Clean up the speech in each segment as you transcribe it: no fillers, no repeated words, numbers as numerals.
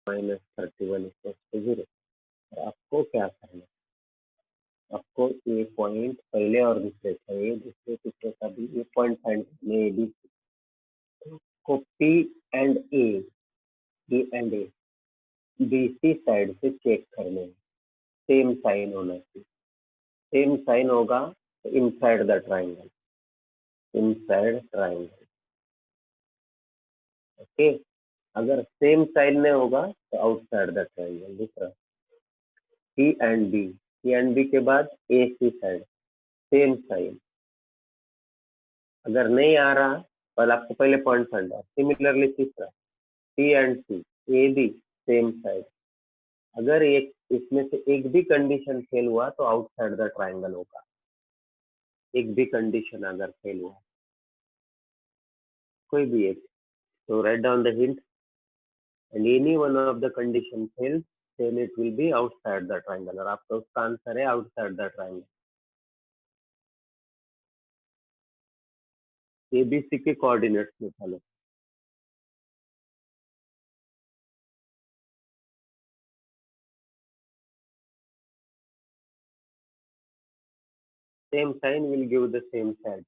-31 और आपको क्या करना है, आपको ये पॉइंट पहले और दूसरे का, ये दूसरे तीसरे का भी ये पॉइंट फाइंड करने है, बी को P and A BC side से चेक करने हैं, सेम साइन होना चाहिए। सेम साइन होगा तो inside the triangle, inside triangle. Okay, अगर सेम साइन नहीं होगा तो आउटसाइड द ट्राइंगल। दूसरा पी एंड बी के बाद ए सी साइड सेम साइन। अगर नहीं आ रहा पहले आपको पहले पॉइंट फाइंड है। सिमिलरली तीसरा C and C A B same side. अगर एक इसमें से एक भी कंडीशन फेल हुआ तो आउटसाइड द ट्राइंगल होगा। एक भी कंडीशन अगर फेल हुआ, कोई भी एक, तो write down the hint and any one of the condition fails then it will be outside the triangle और आपका उसका आंसर है outside the triangle। एबीसी के कोऑर्डिनेट्स निकालो। Same sign will give the same side.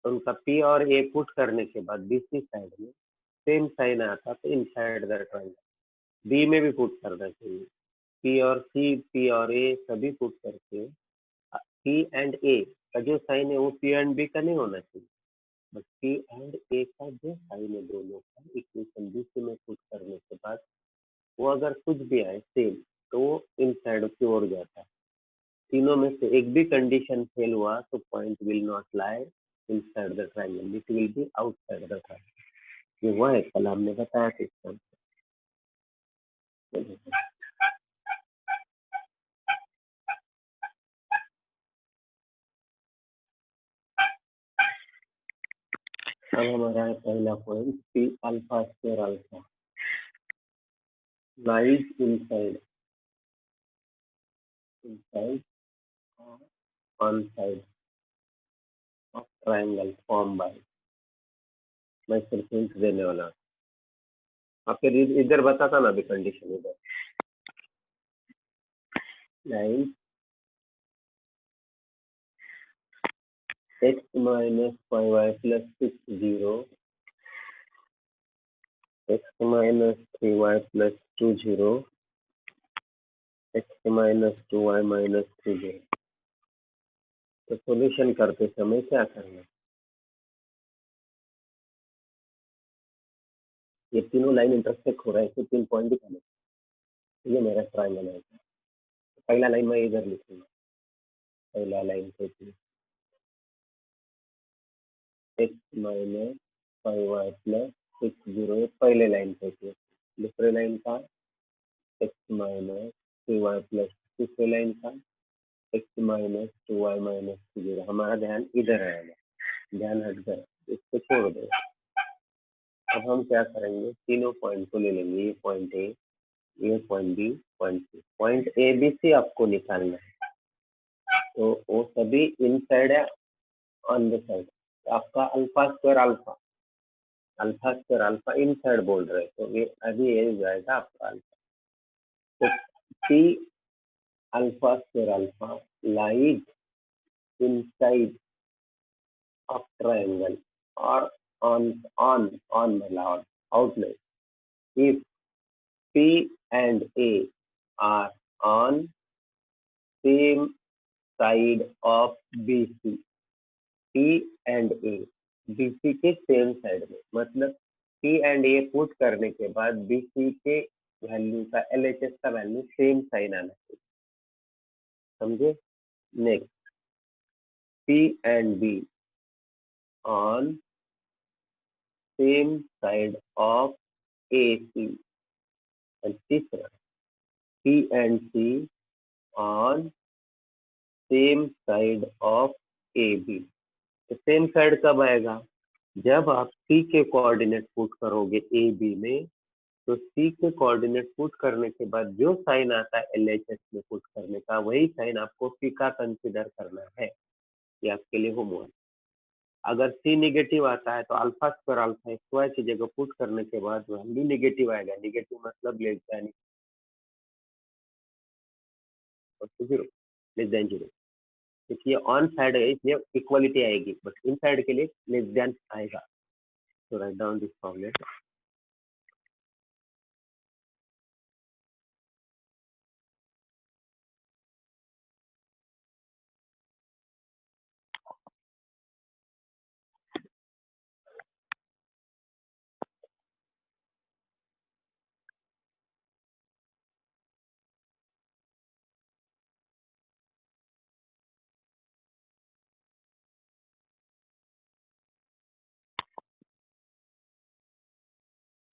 उनका P और A put करने के बाद बीसी साइड में सेम साइन आता तो इनसाइड द ट्राइंगल। बी में भी पुट करना चाहिए। पी और सी, पी और ए सभी पुट करके पी एंड ए का जो साइन है वो पी एंड बी का नहीं होना चाहिए, बट पी एंड ए का जो साइन है दोनों का इक्वेशन बीसी में पुट करने के बाद वो अगर कुछ भी आए सेम तो वो इन साइड की ओर जाता है। तीनों में से एक भी कंडीशन फेल हुआ तो point will not lie in side the triangle, it will be outside the triangle. ये वह है, कल हमने बताया था इसका। अब हमारा है पहला point, P alpha square alpha lies inside inside on side of triangle form by. मैं सिर्फ हिंट देने वाला हूँ। आप फिर इधर बताता ना अभी कंडीशन इधर। Line x minus 5y plus 6 0 x minus 3y plus 2 0 x minus 2y minus 3 0। तो सॉल्यूशन करते समय क्या करना, ये तीनों लाइन इंटरसेक्ट हो रहा है, इसको 3 पॉइंट दिखाने। ये मेरा ट्राइंगल है। पहला लाइन मैं इधर लिखूंगा, पहला लाइन को x minus 5y plus 6 0 पहले लाइन को, दूसरे लाइन का x minus 3y plus तीसरे लाइन का x minus 2y minus 0। हमारा ध्यान इधर है, ध्यान हट गया, इसको छोड़ दो। अब हम क्या करेंगे, तीनों पॉइंट को ले लेंगे, ये पॉइंट ए, ये point B, point C. Point A B C आपको निकालना है, तो वो सभी इन साइड है ऑन द साइड। आपका alpha square alpha inside बोल रहे, तो ये अभी ये जाएगा आपका अल्फा। तो P alpha square alpha lies in side of triangle or on the outline if P and A are on same side of BC। P and A BC के सेम साइड में, मतलब P and A पुट करने के बाद BC के value का LHS का value same sign आना चाहिए, समझे। Next P and B on same side of AC and तीसरा P and C on same side of AB। तो सेम साइड कब आएगा, जब आप C के कोऑर्डिनेट पुट करोगे AB में, तो C के कोऑर्डिनेट पुट करने के बाद जो साइन आता है LHS में पुट करने का, वही साइन आपको P का कंसिडर करना है। ये आपके लिए होमवर्क। अगर सी नेगेटिव आता है तो alpha square alpha x y की जगह पुट करने के बाद वैल्यू नेगेटिव आएगा। नेगेटिव मतलब less than zero, less than zero. क्योंकि ये ऑन साइड है इसलिए इक्वलिटी आएगी, बट इन साइड के लिए लेस देन आएगा। तो write down this formula.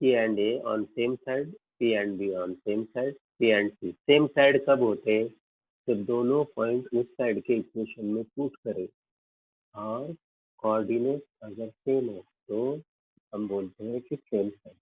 P and A on same side, P and B on same side, P and C same side कब होते हैं? जब दोनों पॉइंट उस साइड के इक्वेशन में पुट करें और कोऑर्डिनेट अगर सेम है तो हम बोलते हैं कि same side.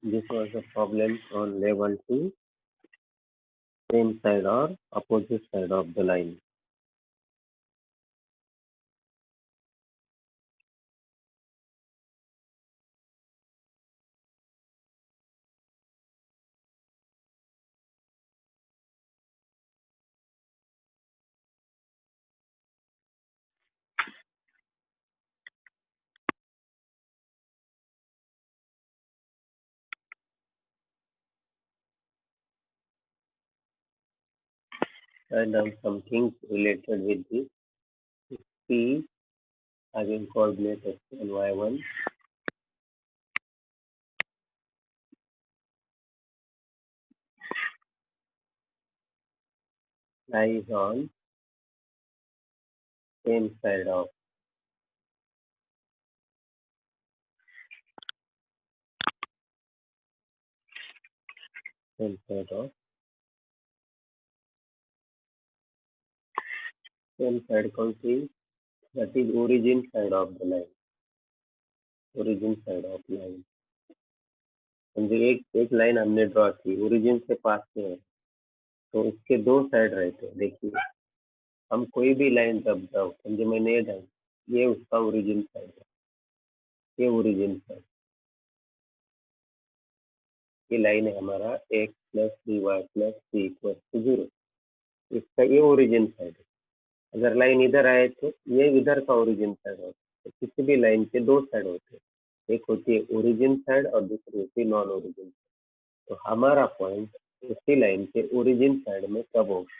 This was a problem on level 2, same side or opposite side of the line. Write down some things related with this. P having coordinate x and y1, lies on same side of same side of same side कौन सी? That is origin side of the line, origin side of line. समझे, एक एक line हमने draw की origin से पास में है, तो उसके दो साइड रहते हैं। देखिए, हम कोई भी लाइन तब ड्रॉ, समझे, मैंने ये डाल, ये उसका ओरिजिन साइड है, ये ओरिजिन साइड, ये लाइन है हमारा x plus D y plus C equal to zero, इसका ये ओरिजिन साइड है। अगर लाइन इधर आए तो ये इधर का ओरिजिन साइड होता है। तो किसी भी लाइन के दो साइड होते हैं, एक होती है ओरिजिन साइड और दूसरी होती है नॉन ओरिजिन। तो हमारा पॉइंट उसी लाइन के ओरिजिन साइड में कब होगा?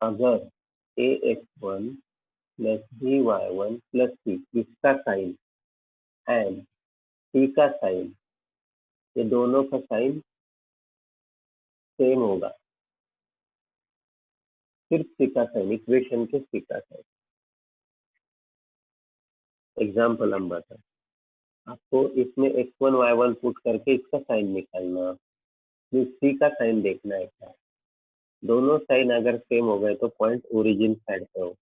अगर A X one plus B Y one plus C, इसका साइन एंड सी का साइन, ये दोनों का साइन सेम होगा। सिर्फ सी का साइन, इक्वेशन के सी का साइन। एग्जाम्पल हम बताएं, आपको इसमें x one Y one put करके इसका साइन निकालना, फिर सी का साइन देखना है क्या। दोनों साइन अगर सेम हो गए तो पॉइंट ओरिजिन साइड पे हो,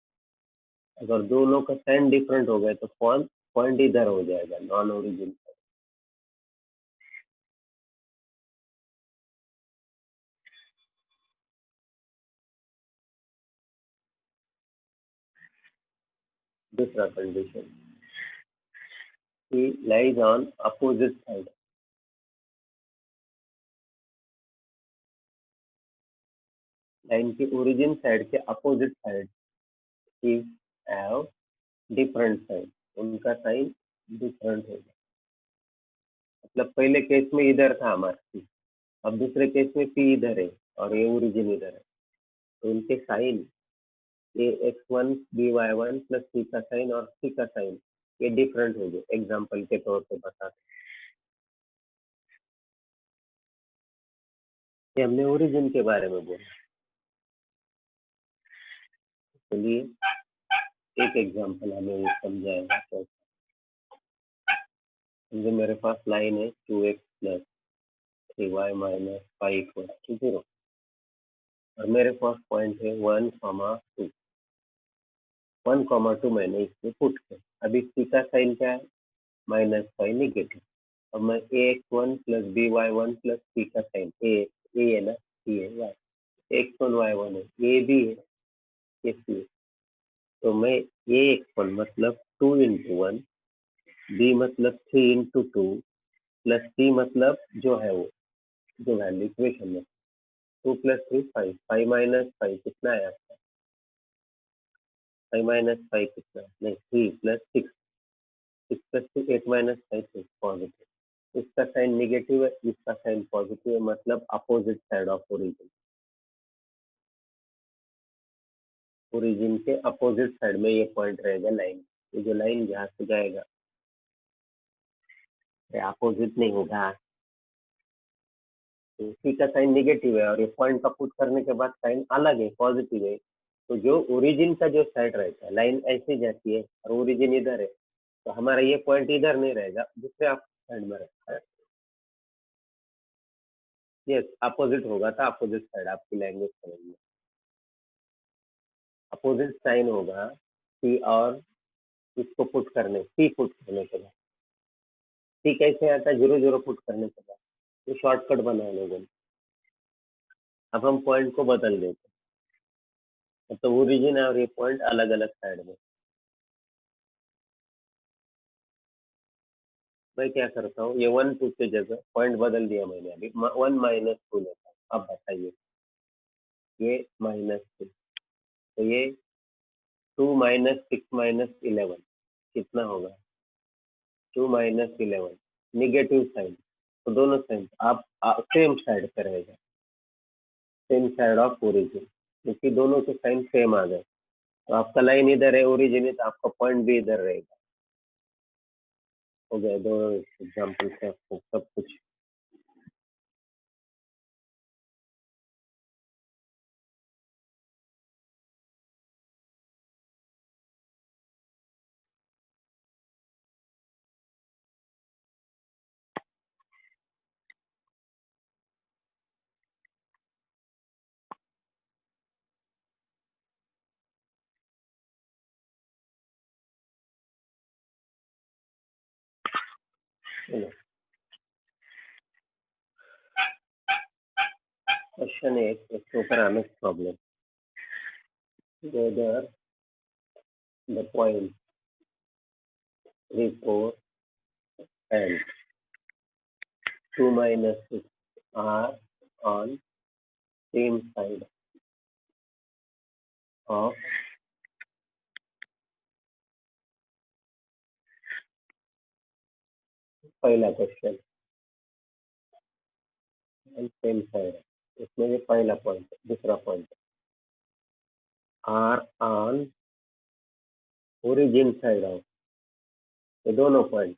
अगर दोनों का साइन डिफरेंट हो गए तो पॉइंट पॉइंट इधर हो जाएगा, नॉन ओरिजिन। दूसरा condition, he lies on opposite side, line की ओरिजिन साइड के opposite side is have different sign, उनका साइन डिफरेंट होगा। मतलब पहले केस में इधर था हमारा P, अब दूसरे केस में P इधर है और ये ओरिजिन इधर है, तो उनके साइन, ये X one B Y one plus C का साइन और सी का साइन ये डिफरेंट हो गए। एग्जाम्पल के तौर पे बताते, ये हमने ओरिजिन के बारे में बोला। चलिए एक एग्जाम्पल हमें ये समझाएगा। तो समझे, मेरे पास लाइन है two x plus three y minus five equal to zero, और मेरे पास पॉइंट है one comma two, one comma two मैंने इसमें पुट किया। अभी सी का साइन क्या है? Minus five negative. अब मैं A X one plus B Y one plus C का साइन, ए है ना, सी है, Y X one Y one है, ए बी है, ये सी है। तो मैं ए एक्स वन मतलब टू इंटू वन, बी मतलब three into two, plus C मतलब जो है वो, जो वैल्यू इक्वेशन में, two plus three five, five minus five कितना आया? फाइव माइनस फाइव कितना? नहीं, three plus six, six plus two eight minus five six, positive. इसका साइन निगेटिव है, इसका साइन पॉजिटिव है, मतलब opposite side of origin. Origin के अपोजिट साइड में ये पॉइंट रहेगा लाइन, ये जो लाइन यहाँ से जाएगा ये अपोजिट नहीं होगा, तो इसी का साइन निगेटिव है और ये पॉइंट का पुट करने के बाद साइन अलग है, पॉजिटिव है। तो जो ओरिजिन का जो साइड रहता है, लाइन ऐसे जाती है और ओरिजिन इधर है, तो हमारा ये पॉइंट इधर नहीं रहेगा, दूसरे साइड में रहेगा। यस, अपोजिट होगा था, अपोजिट साइड, आपकी लैंग्वेज समझ में, अपोजिट साइन होगा सी, और इसको पुट करने, सी पुट करने के बाद, सी कैसे आता है? जीरो जीरो पुट करने के बाद, तो शॉर्टकट बना है लोगों ने। अब हम पॉइंट को बदल देते हैं, तो ओरिजिन और ये पॉइंट अलग अलग साइड में। मैं क्या करता हूँ, ये वन टू की जगह पॉइंट बदल दिया मैंने, अभी वन माइनस टू लेता हूँ। अब बताइए, ये माइनस टू, तो ये two minus six minus eleven कितना होगा? Two minus eleven, negative sign, तो दोनों साइन आप सेम साइड पे रहेगा, सेम साइड ऑफ ओरिजिन, क्योंकि दोनों के साइन सेम आ गए। तो आपका लाइन इधर है, ओरिजिन है, तो आपका पॉइंट भी इधर रहेगा। हो गया दोनों एग्जाम्पल से आपको सब कुछ। चलो क्वेश्चन 1 इसके ऊपर हमें problem whether the point 3 4 and 2 minus 6 are on same side of पहला क्वेश्चन एंड सेम साइड इसमें ये पहला पॉइंट दूसरा point are on origin side of ये दोनों पॉइंट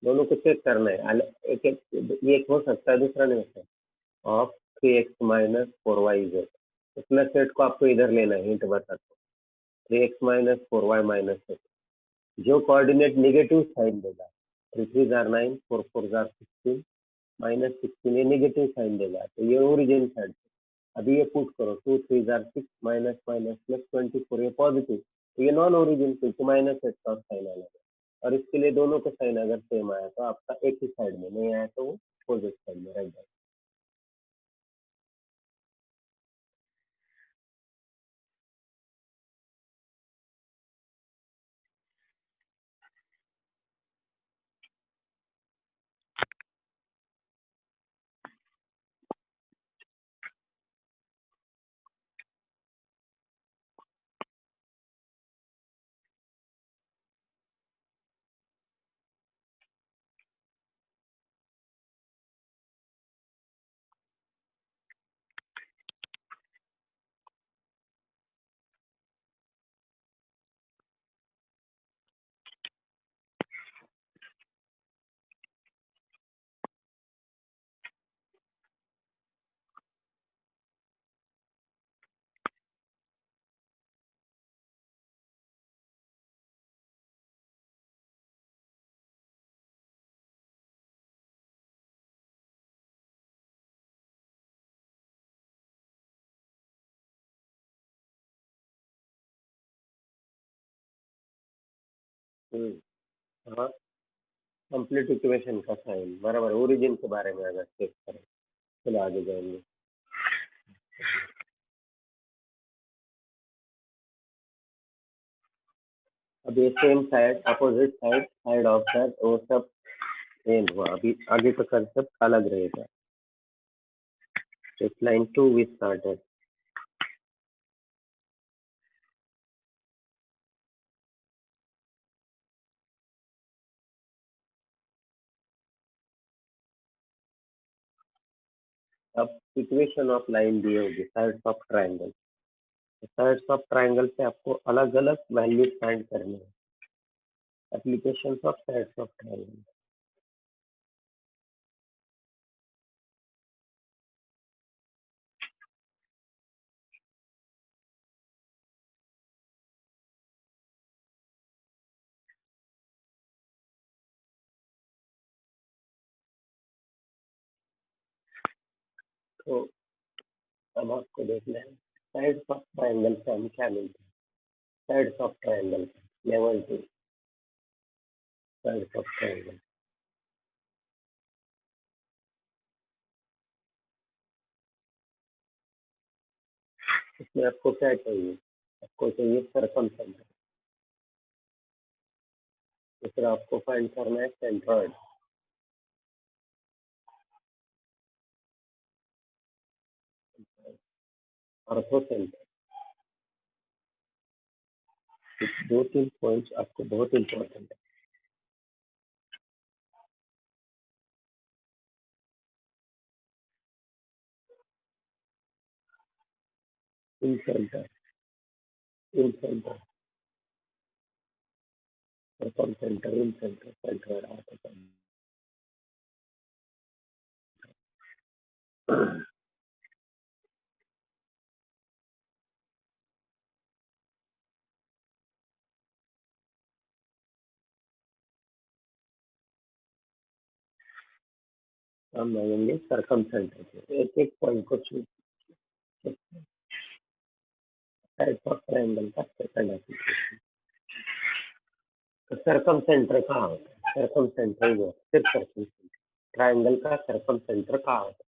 दोनों को चेक करना है एक एक ये एक हो सकता है दूसरा नहीं हो सकता of 3x minus 4y plus set को आपको इधर लेना है हिंट बताता हूँ 3x minus 4y minus set जो कोऑर्डिनेट नेगेटिव साइन देगा 3 3 आर 9 4 4 आर 16 माइनस 16 ये नेगेटिव साइन देगा तो ये ओरिजिन साइड अभी ये पुट करो 2 3 आर 6 माइनस माइनस प्लस 24 ये पॉजिटिव तो ये नॉन ओरिजिन क्योंकि माइनस सेट का साइन आना है और इसके लिए दोनों का साइन अगर सेम आया तो आपका एक ही साइड में नहीं आया तो वो अपोजिट साइड में रह जाएगा हाँ कंप्लीट इक्वेशन का साइन बराबर ओरिजिन के बारे में अगर चेक करें चलो आगे जाएंगे अब ये same side opposite side side of that वो सब सेम हुआ अभी आगे का कंसेप्ट अलग रहेगा इस लाइन 2 वी स्टार्टेड अब इक्वेशन ऑफ लाइन दी होगी sides of triangle sides of triangle से आपको अलग अलग वैल्यू फाइंड करने हैं application of sides of triangle तो अब आपको देखना है साइड्स ऑफ ट्रायंगल से हम क्या मिलते हैं sides of triangle level 2 sides of triangle इसमें आपको क्या चाहिए आपको चाहिए सर्कमसेंटर दूसरा आपको फाइंड करना है सेंट्रॉइड ऑर्थोसेंटर दो तीन पॉइंट्स आपको बहुत इंपॉर्टेंट है इन सेंटर सर्कमसेंटर इन सेंटर सेंट्रॉइड ऑर्थोसेंटर हम मांगेंगे सर्कमसेंटर से एक एक पॉइंट को चूज साइड्स ऑफ ट्रायंगल का सेकंड एप्लीकेशन सर्कमसेंटर कहाँ होता है सर्कम सेंटर जो सिर्फ सर्कम सेंटर, ट्राइंगल का सर्कम सेंटर कहाँ होता है?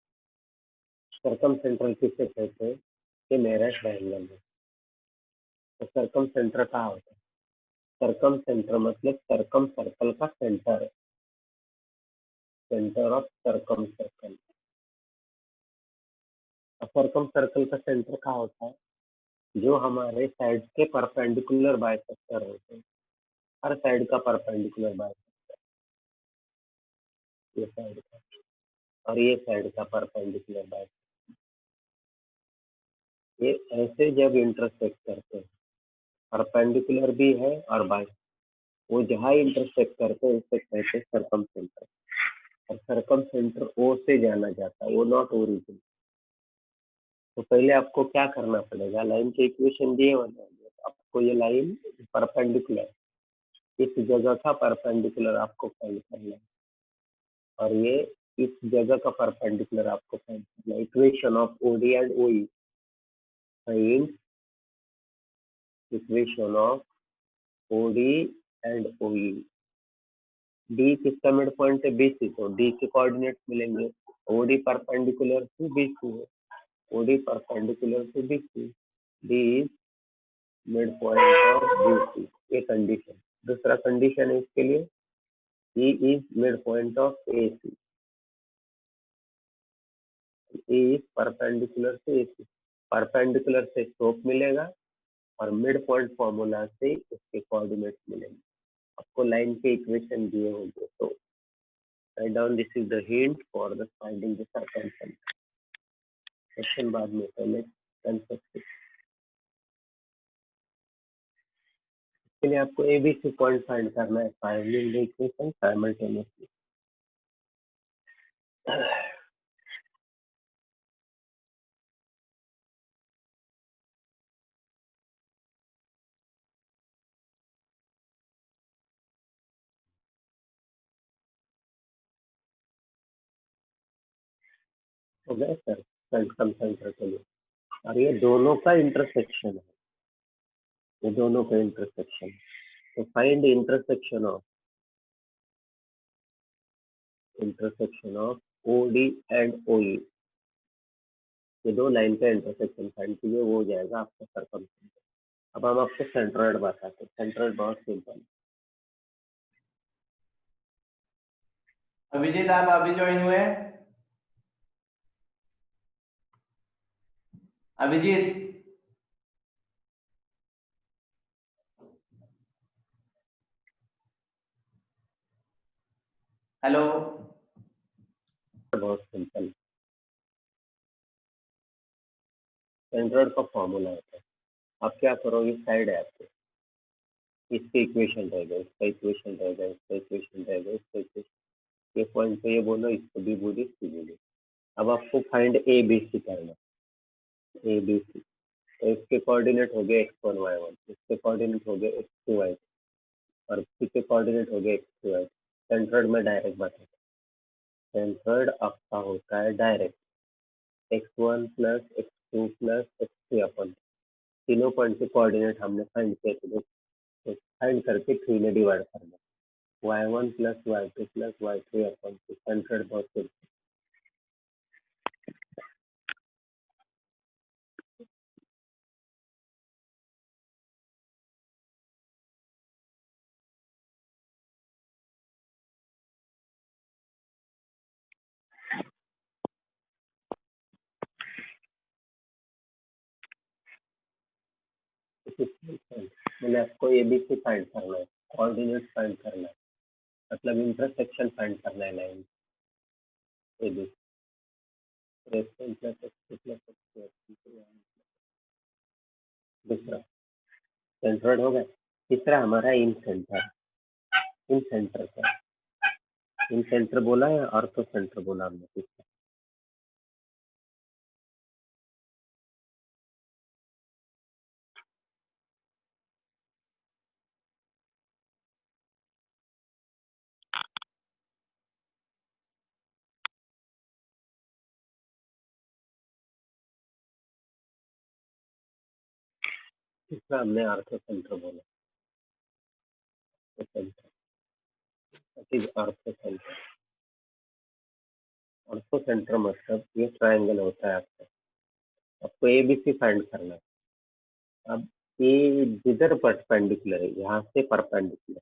सर्कम सेंटर किसे कहते हैं? ये मेरा ट्राइंगल है, तो सर्कम सेंटर कहाँ होता है? सर्कम सेंटर मतलब सर्कम सर्कल का सेंटर है, centre of circum circle. Circum circle का सेंटर कहाँ होता है? जो हमारे साइड के परपेंडिकुलर बाइसेक्टर होते हैं, हर साइड का परपेंडिकुलर बाइसेक्टर, ये साइड का और ये साइड का परपेंडिकुलर बाइसेक्टर, ये ऐसे जब इंटरसेक्ट करते हैं, परपेंडिकुलर भी है और बाइस, वो जहाँ इंटरसेक्ट करते हैं उसे कहते हैं सर्कम सेंटर। और सर्कम सेंटर ओ से जाना जाता है, वो नॉट ओरिजिन। तो पहले आपको क्या करना पड़ेगा? लाइन के इक्वेशन दिए हुए हैं, आपको ये लाइन परपेंडिकुलर, इस जगह का परपेंडिकुलर आपको फाइंड करना है, और ये इस जगह का परपेंडिकुलर आपको फाइंड करना है। Equation of OD and OE, find equation of OD and OE. D किसका मिड पॉइंट है? बीसी, तो डी के कोऑर्डिनेट्स मिलेंगे। ओडी परपेंडिकुलर टू बीसी है, OD perpendicular to BC, D is mid point of BC, ये condition. दूसरा condition है इसके लिए, E is mid point of AC, E is perpendicular to AC, perpendicular से स्लोप मिलेगा और मिड पॉइंट फॉर्मूला से इसके कोऑर्डिनेट्स मिलेंगे। आपको लाइन के इक्वेशन दिए होंगे, तो write down, this is the hint for the finding the circumference. Question बाद में, पहले कंसेप्ट के लिए आपको एबीसी पॉइंट फाइंड करना है, फाइंडिंग द इक्वेशन साइमल्टेनियसली। हो गया सर, सर्कम सेंटर के लिए। और ये दोनों का इंटरसेक्शन है, ये दोनों का इंटरसेक्शन। तो find intersection of OD and ओई, ये दो लाइन का इंटरसेक्शन फाइंड कीजिए, वो हो जाएगा आपका सर्कम सेंटर। अब हम आपको सेंट्रोइड बताते हैं। सेंट्रोइड बहुत सिंपल है। अभिजीत, आप अभी ज्वाइन हुए? अभिजीत, हेलो। बहुत सिंपल, सेंट्रोइड का फॉर्मूला होता है। आप क्या करोगे? साइड है आपके, इसकी इक्वेशन रहेगा, इसका इक्वेशन रहेगा, इसका इक्वेशन रहेगा, इसका इक्वेशन, ये पॉइंट पे ये बोलो, इसको भी बोली, इसकी बोली। अब आपको फाइंड ए बी सी करना, ए बी सी। तो इसके कोऑर्डिनेट हो गए x1 y1, इसके कोऑर्डिनेट हो गए x2 y2, और इसके कोऑर्डिनेट हो गए x3 y2। सेंट्रोइड में डायरेक्ट बताता हूँ, सेंट्रोइड आपका होता है direct x1 plus x2 plus x3 अपन, तीनों पॉइंट के कोऑर्डिनेट हमने फाइंड किए थे, तो फाइंड करके 3 में डिवाइड करना, y1 plus y2 plus y3 अपन, सेंट्रोइड बहुत सिंपल। मैंने आपको एबीसी फाइंड करना है, कोऑर्डिनेट फाइंड करना है, मतलब इंटरसेक्शन फाइंड करना है लाइन एबीसी। दूसरा सेंट्रोइड हो गया। तीसरा हमारा इन सेंटर, इन सेंटर का, इन सेंटर बोला है, ऑर्थो सेंटर बोला हमने। तीसरा तीसरा हमने ऑर्थो सेंटर बोला, तो centre that is ortho centre. Ortho centre मतलब ये ट्रायंगल होता है आपका, आपको एबीसी फाइंड करना है। अब ए जिधर परपेंडिकुलर है, यहाँ से परपेंडिकुलर,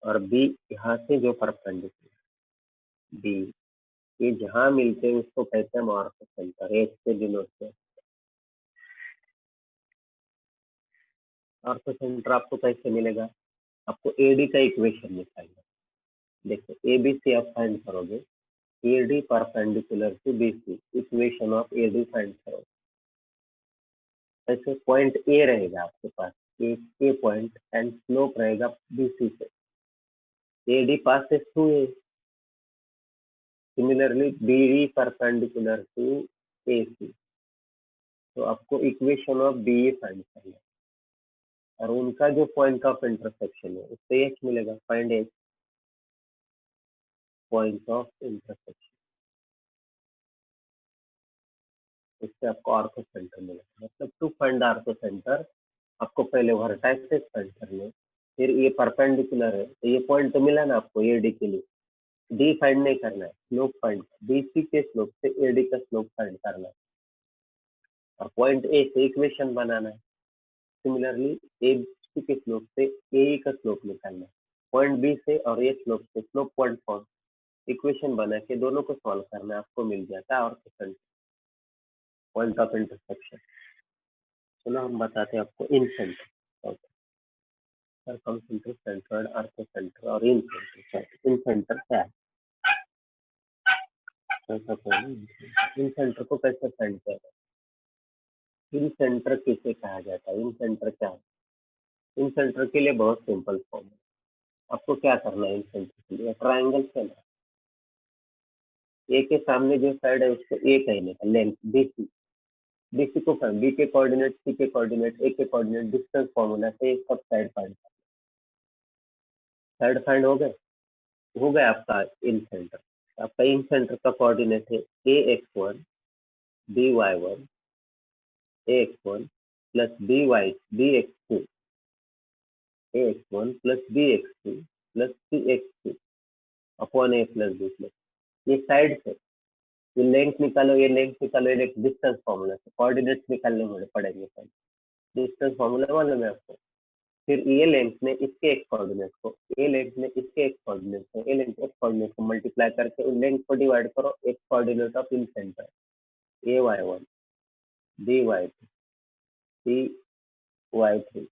और बी यहाँ से जो परपेंडिकुलर बी, ये जहाँ मिलते हैं उसको कहते हैं आर्थो सेंटर, एच से डिनोट से। आर्थो सेंटर आपको कैसे मिलेगा? आपको एडी का इक्वेशन निकालना। देखो एबीसी आप फाइंड करोगे, AD perpendicular to BC, equation of AD find करोगे। ऐसे पॉइंट ए रहेगा आपके पास, ए पॉइंट, एंड स्लोप रहेगा बीसी से, AD passes through A. Similarly, BE perpendicular to AC. तो आपको इक्वेशन ऑफ BE फाइंड करना है, और उनका जो पॉइंट ऑफ इंटरसेक्शन है उससे एच मिलेगा। Find H, point of intersection, इससे आपको आर्थो सेंटर मिलेगा। मतलब टू फाइंड आर्थो सेंटर आपको पहले वर्टाइसेस फाइंड करने, फिर ये परपेंडिकुलर है तो ये पॉइंट तो मिला ना आपको एडी के लिए, डी फाइंड नहीं करना है, स्लोप फाइंड, बीसी के स्लोप से एडी का स्लोप फाइंड करना है, और पॉइंट ए से इक्वेशन बनाना है। सिमिलरली ए के स्लोप से ए का स्लोप निकालना है, पॉइंट बी से और ए स्लोप से स्लोप पॉइंट फॉर्म, इक्वेशन बना के दोनों को सॉल्व करना है, आपको मिल जाता है और पॉइंट ऑफ इंटरसेक्शन। चलो हम बताते हैं आपको इन सेंटर, सर्कमसेंट्रिक सेंटर्ड, आर्थो सेंटर और इन सेंटर। इन सेंटर क्या है? इन सेंटर को कैसे फाइंड किया जाए? इन सेंटर किसे कहा जाता है? इन सेंटर क्या है? इन सेंटर के लिए बहुत सिंपल फॉर्म है। आपको क्या करना है इन सेंटर के लिए? ट्राइंगल से ना, ए के सामने जो साइड है उसको ए कहने का, लेंथ बीसी, बीसी को फाइंड, बी के कोऑर्डिनेट, सी के कोऑर्डिनेट, ए के कोऑर्डिनेट, डिस्टेंस फॉर्मूला से सब साइड फाइंड। साइड फाइंड हो गया आपका इन सेंटर। आपका इन सेंटर का कोऑर्डिनेट है A X one B Y one, A X one plus B X two, A X one plus B X two plus C X two upon A plus B plus, ये side से ये length निकालो, ये length निकालो, ये distance formula से coordinates निकालने पड़ेंगे। डिस्टेंस फॉर्मूला मालूम है आपको? फिर ये लेंथ ने इसके एक कोऑर्डिनेट को, ए लेंथ ने इसके एक कोऑर्डिनेट को, ए लेंथ एक कोऑर्डिनेट को मल्टीप्लाई करके उन लेंथ को डिवाइड करो, एक coordinate of incentre, A y one B y two C y three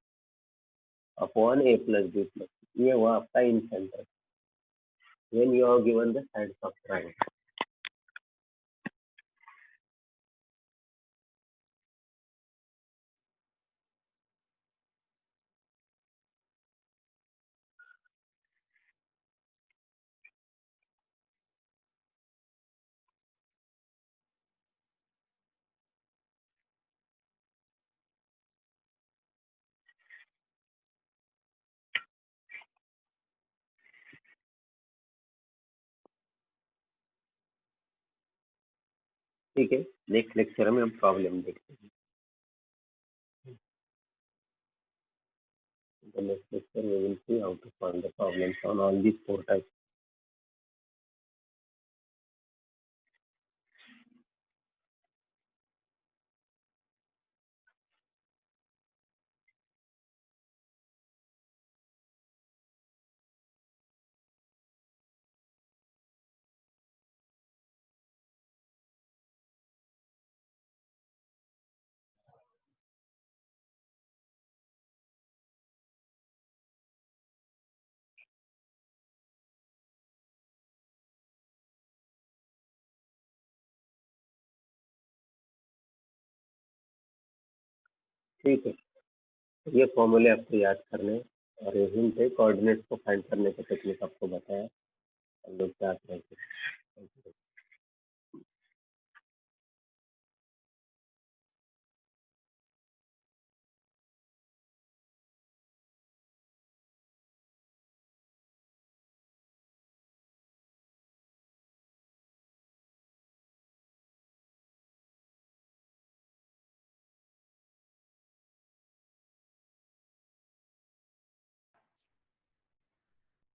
upon A plus B plus, ये हुआ आपका incentre when you are given the sides of triangle। ठीक है, नेक्स्ट लेक्चर में हम problem देखते हैं। The next lecture we will see how to solve the problems on all these four types। ठीक है, ये फॉर्मूले आपको याद करने हैं, और ये हिंट है कोऑर्डिनेट्स को फाइंड करने का टेक्निक आपको बताया, हम लोग क्या करेंगे।